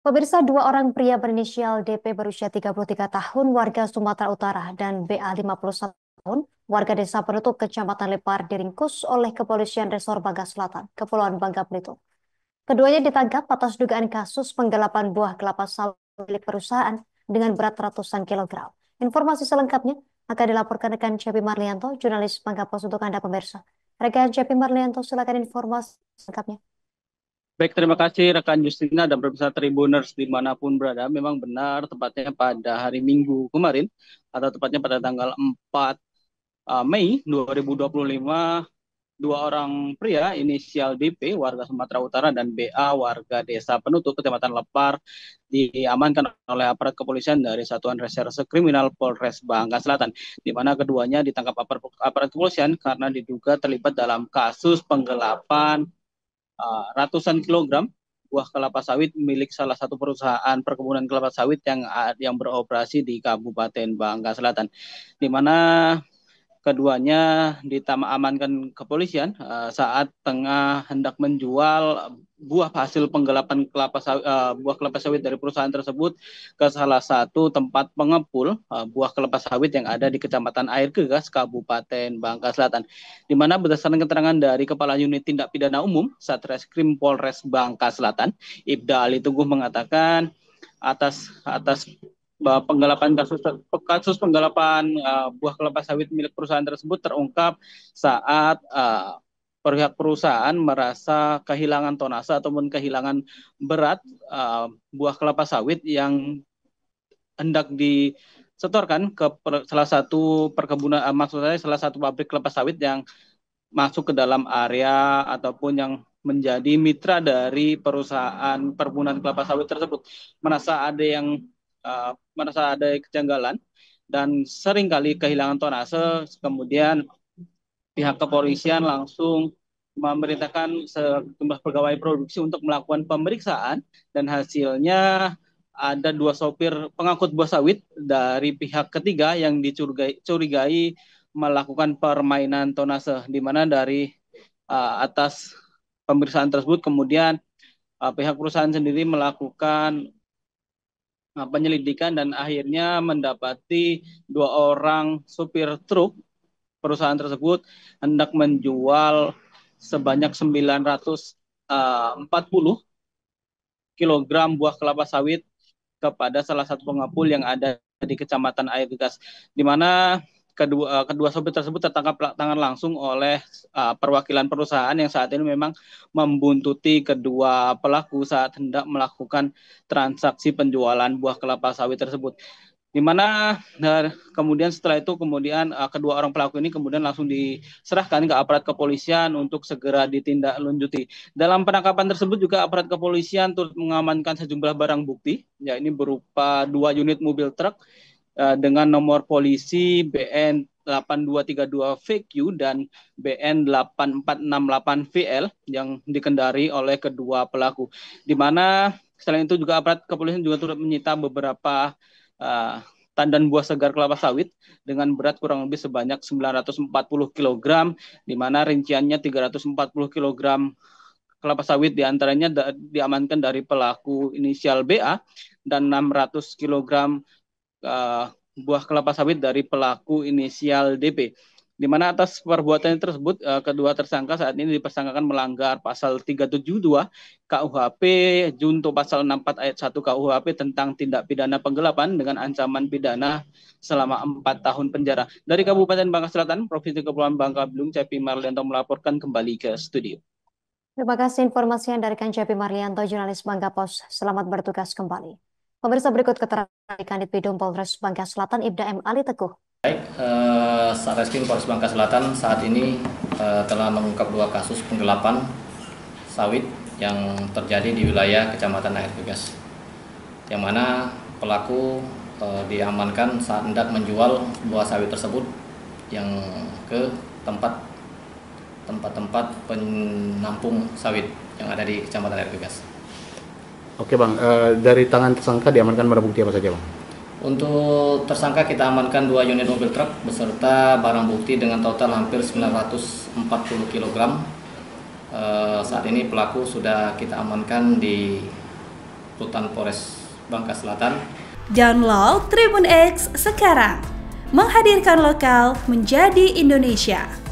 Pemirsa, dua orang pria berinisial DP berusia 33 tahun warga Sumatera Utara dan BA 51 tahun warga Desa Penutup Kecamatan Lepar diringkus oleh Kepolisian Resor Bangka Selatan, Kepulauan Bangka Belitung. Keduanya ditangkap atas dugaan kasus penggelapan buah kelapa sawit milik perusahaan dengan berat ratusan kilogram. Informasi selengkapnya akan dilaporkan rekan Cepi Marlianto, jurnalis Bangka Pos untuk Anda pemirsa. Rekan Cepi Marlianto, silakan informasi selengkapnya. Baik, terima kasih rekan Justina dan pemirsa Tribuners dimanapun berada. Memang benar, tepatnya pada hari Minggu kemarin, atau tepatnya pada tanggal 4 Mei 2025, dua orang pria inisial DP, warga Sumatera Utara, dan BA, warga Desa Penutup, Kecamatan Lepar, diamankan oleh aparat kepolisian dari Satuan Reserse Kriminal Polres Bangka Selatan, di mana keduanya ditangkap aparat kepolisian karena diduga terlibat dalam kasus penggelapan ratusan kilogram buah kelapa sawit milik salah satu perusahaan perkebunan kelapa sawit yang beroperasi di Kabupaten Bangka Selatan, di mana keduanya amankan kepolisian saat tengah hendak menjual buah hasil penggelapan buah kelapa sawit dari perusahaan tersebut ke salah satu tempat pengepul buah kelapa sawit yang ada di Kecamatan Air Gegas, Kabupaten Bangka Selatan. Di mana berdasarkan keterangan dari Kepala Unit Tindak Pidana Umum Satreskrim Polres Bangka Selatan, Ibda Ali Teguh, mengatakan atas penggelapan kasus penggelapan buah kelapa sawit milik perusahaan tersebut terungkap saat pihak perusahaan merasa kehilangan tonase ataupun kehilangan berat buah kelapa sawit yang hendak disetorkan ke salah satu perkebunan, maksud saya salah satu pabrik kelapa sawit yang masuk ke dalam area ataupun yang menjadi mitra dari perusahaan perkebunan kelapa sawit tersebut, merasa ada kejanggalan dan seringkali kehilangan tonase. Kemudian pihak kepolisian langsung memerintahkan sejumlah pegawai produksi untuk melakukan pemeriksaan, dan hasilnya ada dua sopir pengangkut buah sawit dari pihak ketiga yang dicurigai melakukan permainan tonase, di mana dari atas pemeriksaan tersebut kemudian pihak perusahaan sendiri melakukan penyelidikan dan akhirnya mendapati dua orang supir truk perusahaan tersebut hendak menjual sebanyak 940 kilogram buah kelapa sawit kepada salah satu pengepul yang ada di Kecamatan Air Gegas, di mana kedua sopir tersebut tertangkap tangan langsung oleh perwakilan perusahaan yang saat ini memang membuntuti kedua pelaku saat hendak melakukan transaksi penjualan buah kelapa sawit tersebut. Di mana kemudian setelah itu kedua orang pelaku ini kemudian langsung diserahkan ke aparat kepolisian untuk segera ditindaklanjuti. Dalam penangkapan tersebut juga aparat kepolisian turut mengamankan sejumlah barang bukti, yakni berupa 2 unit mobil truk dengan nomor polisi BN 8232 VQ dan BN 8468VL yang dikendari oleh kedua pelaku. Di mana selain itu juga aparat kepolisian juga turut menyita beberapa tandan buah segar kelapa sawit dengan berat kurang lebih sebanyak 940 kg, di mana rinciannya 340 kg kelapa sawit diantaranya diamankan dari pelaku inisial BA dan 600 kg buah kelapa sawit dari pelaku inisial DP. Di mana atas perbuatan tersebut kedua tersangka saat ini dipersangkakan melanggar pasal 372 KUHP junto pasal 64 ayat 1 KUHP tentang tindak pidana penggelapan dengan ancaman pidana selama 4 tahun penjara. Dari Kabupaten Bangka Selatan, Provinsi Kepulauan Bangka Belitung, Cepi Marlianto melaporkan kembali ke studio. Terima kasih informasinya dari Kang Cepi Marlianto, jurnalis Bangka Pos. Selamat bertugas kembali. Pemirsa, berikut keterangan Kanit Bidum Polres Bangka Selatan, Ibda M. Ali Teguh. Baik, Satreskrim Polres Bangka Selatan saat ini telah mengungkap 2 kasus penggelapan sawit yang terjadi di wilayah Kecamatan Air Gegas, yang mana pelaku diamankan saat hendak menjual buah sawit tersebut yang ke tempat penampung sawit yang ada di Kecamatan Air Gegas. Oke Bang, dari tangan tersangka diamankan barang bukti apa saja Bang? Untuk tersangka kita amankan 2 unit mobil truk beserta barang bukti dengan total hampir 940 kg. Saat ini pelaku sudah kita amankan di Rutan Polres Bangka Selatan. Download Tribun X sekarang, menghadirkan lokal menjadi Indonesia.